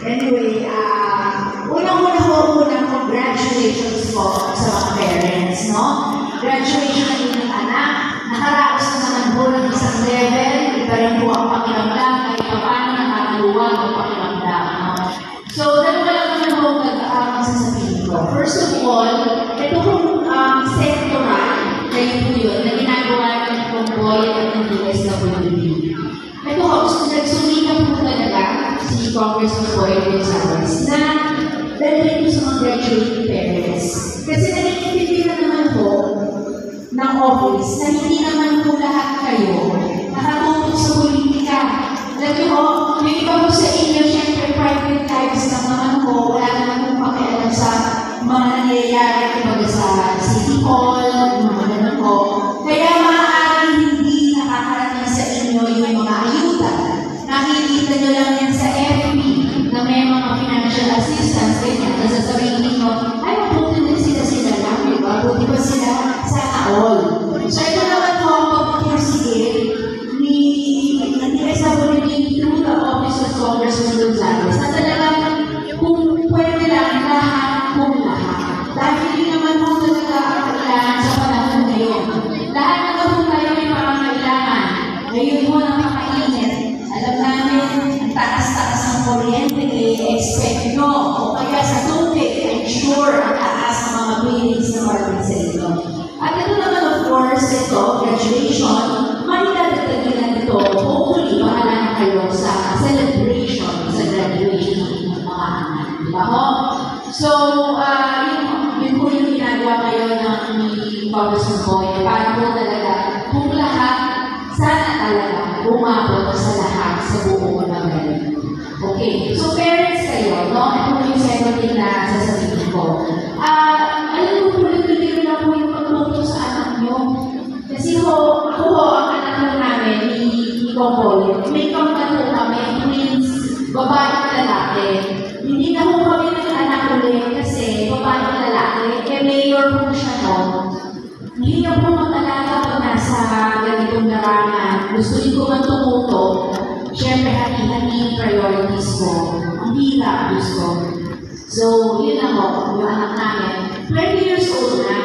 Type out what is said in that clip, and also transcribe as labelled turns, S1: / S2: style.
S1: Anyway, unang-una po, congratulations po sa mga parents, no? Graduation ng inyong anak, nakaraos na naman po ng isang level, iba rin po ang pakiramdam, kahit pa paano nakakaluwag ang pakiramdam, no? So, dalawa lang naman po masasabihin ko. First of all, ito pong sectoral, kayo po yun, na ginagawa ng Convoy at ng DSWD. Ito po, nagsumika po talaga si Congressman Boyd Gonzales na dahil ito sa mga graduating parents. Kasi nag-iintindi na naman po ng office na hindi naman po lahat kayo nakatutok sa politika. Alam niyo po, yung iba po sa inyo, syempre private lives lang naman po, wala naman po pakialam sa mga nangyayari kumbaga sa City Hall, mga ganun po. Kaya maaaring hindi nakakarating sa inyo yung mga ayuda. Nakikita nyo lang yan sa FB na may mga financial assistance, ganyan. Kasi sasabihin ninyo, ay, mabuti din sila lang, di ba? Buti ba sila sana all? So, ito naman po ang pagpupursige ni SWD through the Office of Congressman Gonzales na talagang kung pwede lang lahat kung lahat. Dahil hindi naman po talaga ang kailangan sa panahon ngayon. Lahat naman po tayo may pangangailangan. Ngayon mo napakainit. Alam namin, ang taas-taas ng kuryente, expect nyo. O kaya sa tubig, I'm sure ang taas ng mga billings na market sa inyo. At ito naman, of course, ito, graduation, maridadagdagan na ito. Hopefully, bahala na kayo sa celebration sa graduation ng inyong mga anak. Diba ho? So, yun po yung ginagawa kayo ng Congressman Boyd. Para po talaga, kung lahat, sana talaga umabot sa lahat sa buong mga. Okay, so parents kayo, no? Ito po yung second thing na sasabihin ko. Alam mo po, nagtuloy na po yung pagtuto sa anak nyo. Kasi ho, ako ho, ang anak lang namin, ni Convoy, may kampan kami, twins, babae at lalaki. Hindi na ho kami nag-anak ulit kasi babae at lalaki, mayor po siya no. Hindi na po mag-alaga pag nasa ganitong larangan. Gusto rin ko man tumuto. Siyempre, hati-hati yung priorities ko. Ang hirap gusto. So, yun ako, yung anak namin. 20 years old na.